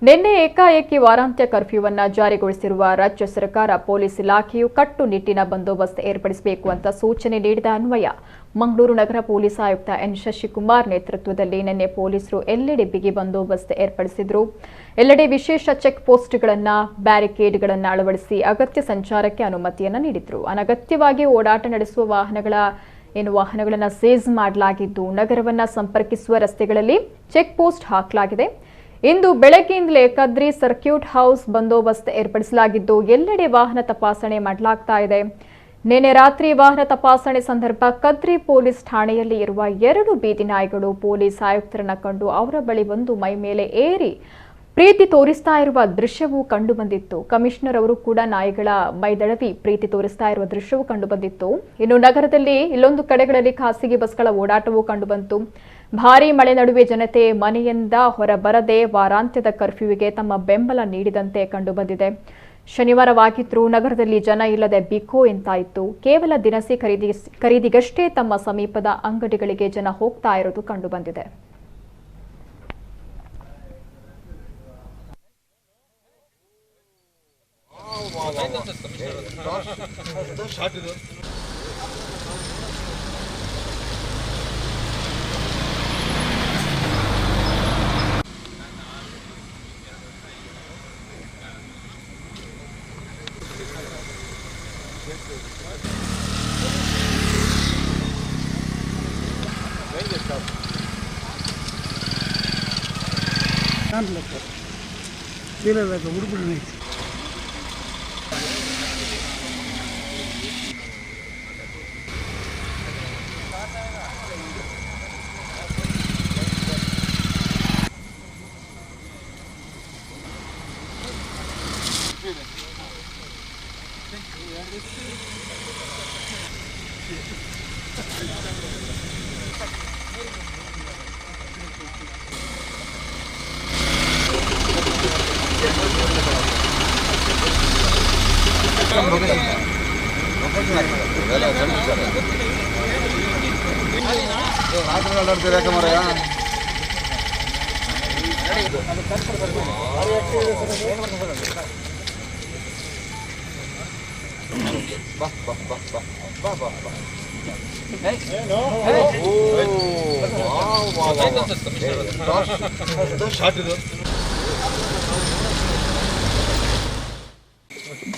ನಿನ್ನೆ ಏಕಾಏಕಿ ವಾರಾಂತ್ಯ ಕರ್ಫ್ಯೂವನ್ನು ಜಾರಿಗೊಳಿಸಿರುವ ರಾಜ್ಯ ಸರ್ಕಾರ ಪೊಲೀಸ್ ಇಲಾಖೆಯು ಕಟ್ಟುನಿಟ್ಟಿನ ಬಂದೋಬಸ್ತ್ ಏರ್ಪಡಿಸಬೇಕು ಅಂತ ಸೂಚನೆ ನೀಡಿದ ಅನ್ವಯ ಮಂಗಳೂರು ನಗರ ಪೊಲೀಸ್ ಆಯುಕ್ತ ಎನ್ ಶಶಿಕುಮಾರ್ ನೇತೃತ್ವದಲ್ಲಿ ನಿನ್ನೆ ಪೊಲೀಸರು ಎಲ್ಲೆಡೆ ಬಿಗಿ ಬಂದೋಬಸ್ತ್ ಏರ್ಪಡಿಸಿದರು. ಎಲ್ಲೆಡೆ ವಿಶೇಷ ಚೆಕ್ ಪೋಸ್ಟ್ಗಳನ್ನು ಬ್ಯಾರಿಕೇಡ್ಗಳನ್ನು ಅಳವಡಿಸಿ ಅಗತ್ಯ ಸಂಚಾರಕ್ಕೆ ಅನುಮತಿಯನ್ನು ನೀಡಿದರು. ಅನಗತ್ಯವಾಗಿ ಓಡಾಟ ನಡೆಸುವ ವಾಹನಗಳನ್ನು ಸೀಸ್ ಮಾಡಲಾಗಿದ್ದು ನಗರವನ್ನು ಸಂಪರ್ಕಿಸುವ ರಸ್ತೆಗಳಲ್ಲಿ ಚೆಕ್ ಪೋಸ್ಟ್ ಹಾಕಲಾಗಿದೆ. ಇಂದು ಬೆಳಗ್ಗೆಯಿಂದಲೇ ಕದ್ರಿ ಸರ್ಕ್ಯೂಟ್ ಹೌಸ್ ಬಂದೋಬಸ್ತ್ ಏರ್ಪಡಿಸಲಾಗಿದ್ದು ಎಲ್ಲೆಡೆ ವಾಹನ ತಪಾಸಣೆ ಮಾಡಲಾಗ್ತಾ ಇದೆ. ನಿನ್ನೆ ರಾತ್ರಿ ವಾಹನ ತಪಾಸಣೆ ಸಂದರ್ಭ ಕದ್ರಿ ಪೊಲೀಸ್ ಠಾಣೆಯಲ್ಲಿ ಇರುವ 2 ಬೀದಿ ನಾಯಿಗಳು ಪೊಲೀಸ್ ಆಯುಕ್ತರನ್ನ ಕಂಡು ಅವರ ಬಳಿ ಬಂದು ಮೈ ಮೇಲೆ ಏರಿ ಪ್ರೀತಿ ತೋರಿಸ್ತಾ ಇರುವ ದೃಶ್ಯವೂ ಕಂಡುಬಂದಿತ್ತು. ಕಮಿಷನರ್ ಅವರು ಕೂಡ ನಾಯಿಗಳ ಮೈದಳವಿ ಪ್ರೀತಿ ತೋರಿಸ್ತಾ ಇರುವ ದೃಶ್ಯವೂ ಕಂಡುಬಂದಿತ್ತು. ಇನ್ನು ನಗರದಲ್ಲಿ ಇಲ್ಲೊಂದು ಕಡೆಗಳಲ್ಲಿ ಖಾಸಗಿ ಬಸ್ಗಳ ಓಡಾಟವೂ ಕಂಡುಬಂತು. ಭಾರೀ ಮಳೆ ನಡುವೆ ಜನತೆ ಮನೆಯಿಂದ ಹೊರಬರದೆ ವಾರಾಂತ್ಯದ ಕರ್ಫ್ಯೂಗೆ ತಮ್ಮ ಬೆಂಬಲ ನೀಡಿದಂತೆ ಕಂಡುಬಂದಿದೆ. ಶನಿವಾರವಾಗಿದ್ರೂ ನಗರದಲ್ಲಿ ಜನ ಇಲ್ಲದೆ ಬಿಕೋ ಎಂತಾಯಿತು. ಕೇವಲ ದಿನಸಿ ಖರೀದಿಗಷ್ಟೇ ತಮ್ಮ ಸಮೀಪದ ಅಂಗಡಿಗಳಿಗೆ ಜನ ಹೋಗ್ತಾ ಇರೋದು ಕಂಡುಬಂದಿದೆ.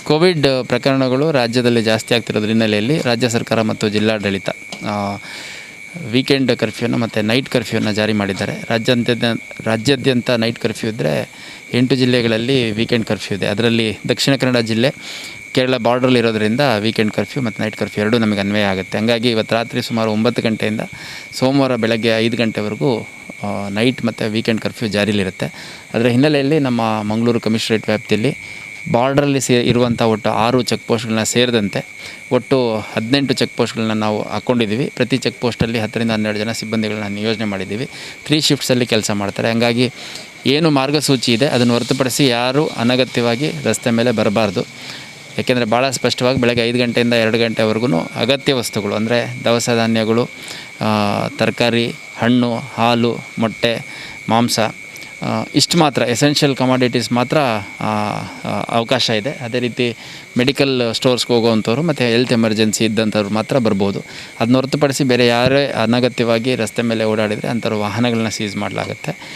ಕೋವಿಡ್ ಪ್ರಕರಣಗಳು ರಾಜ್ಯದಲ್ಲಿ ಜಾಸ್ತಿ ಆಗ್ತಿರೋದ್ರ ಹಿನ್ನೆಲೆಯಲ್ಲಿ ರಾಜ್ಯ ಸರ್ಕಾರ ಮತ್ತು ಜಿಲ್ಲಾಡಳಿತ ವೀಕೆಂಡ್ ಕರ್ಫ್ಯೂನ ಮತ್ತು ನೈಟ್ ಕರ್ಫ್ಯೂನ ಜಾರಿ ಮಾಡಿದ್ದಾರೆ. ರಾಜ್ಯಾದ್ಯಂತ ನೈಟ್ ಕರ್ಫ್ಯೂ ಇದ್ದರೆ 8 ಜಿಲ್ಲೆಗಳಲ್ಲಿ ವೀಕೆಂಡ್ ಕರ್ಫ್ಯೂ ಇದೆ. ಅದರಲ್ಲಿ ದಕ್ಷಿಣ ಕನ್ನಡ ಜಿಲ್ಲೆ ಕೇರಳ ಬಾರ್ಡ್ರಲ್ಲಿ ಇರೋದರಿಂದ ವೀಕೆಂಡ್ ಕರ್ಫ್ಯೂ ಮತ್ತು ನೈಟ್ ಕರ್ಫ್ಯೂ ಎರಡೂ ನಮಗೆ ಅನ್ವಯ ಆಗುತ್ತೆ. ಹಂಗಾಗಿ ಇವತ್ತು ರಾತ್ರಿ ಸುಮಾರು 9 ಗಂಟೆಯಿಂದ ಸೋಮವಾರ ಬೆಳಗ್ಗೆ 5 ಗಂಟೆವರೆಗೂ ನೈಟ್ ಮತ್ತು ವೀಕೆಂಡ್ ಕರ್ಫ್ಯೂ ಜಾರಿಲಿರುತ್ತೆ. ಅದರ ಹಿನ್ನೆಲೆಯಲ್ಲಿ ನಮ್ಮ ಮಂಗಳೂರು ಕಮಿಷನರೇಟ್ ವ್ಯಾಪ್ತಿಯಲ್ಲಿ ಬಾರ್ಡ್ರಲ್ಲಿ ಇರುವಂಥ ಒಟ್ಟು 6 ಚೆಕ್ ಪೋಸ್ಟ್ಗಳನ್ನ ಸೇರಿದಂತೆ ಒಟ್ಟು 18 ಚೆಕ್ ಪೋಸ್ಟ್ಗಳನ್ನ ನಾವು ಹಾಕ್ಕೊಂಡಿದ್ದೀವಿ. ಪ್ರತಿ ಚೆಕ್ ಪೋಸ್ಟಲ್ಲಿ 10 ರಿಂದ 12 ಜನ ಸಿಬ್ಬಂದಿಗಳನ್ನ ನಿಯೋಜನೆ ಮಾಡಿದ್ದೀವಿ. 3 ಶಿಫ್ಟ್ಸಲ್ಲಿ ಕೆಲಸ ಮಾಡ್ತಾರೆ. ಹಂಗಾಗಿ ಏನು ಮಾರ್ಗಸೂಚಿ ಇದೆ ಅದನ್ನು ಹೊರತುಪಡಿಸಿ ಯಾರೂ ಅನಗತ್ಯವಾಗಿ ರಸ್ತೆ ಮೇಲೆ ಬರಬಾರ್ದು. ಯಾಕೆಂದರೆ ಭಾಳ ಸ್ಪಷ್ಟವಾಗಿ ಬೆಳಗ್ಗೆ 5 ಗಂಟೆಯಿಂದ 2 ಗಂಟೆವರೆಗೂ ಅಗತ್ಯ ವಸ್ತುಗಳು ಅಂದರೆ ದವಸ ಧಾನ್ಯಗಳು, ತರಕಾರಿ, ಹಣ್ಣು, ಹಾಲು, ಮೊಟ್ಟೆ, ಮಾಂಸ ಇಷ್ಟು ಮಾತ್ರ ಎಸೆನ್ಷಿಯಲ್ ಕಮಾಡಿಟೀಸ್ ಮಾತ್ರ ಅವಕಾಶ ಇದೆ. ಅದೇ ರೀತಿ ಮೆಡಿಕಲ್ ಸ್ಟೋರ್ಸ್ಗೆ ಹೋಗುವಂಥವ್ರು ಮತ್ತು ಹೆಲ್ತ್ ಎಮರ್ಜೆನ್ಸಿ ಇದ್ದಂಥವ್ರು ಮಾತ್ರ ಬರ್ಬೋದು. ಅದನ್ನ ಹೊರತುಪಡಿಸಿ ಬೇರೆ ಯಾರೇ ಅನಗತ್ಯವಾಗಿ ರಸ್ತೆ ಮೇಲೆ ಓಡಾಡಿದರೆ ಅಂಥವ್ರ ವಾಹನಗಳನ್ನ ಸೀಸ್ ಮಾಡಲಾಗುತ್ತೆ.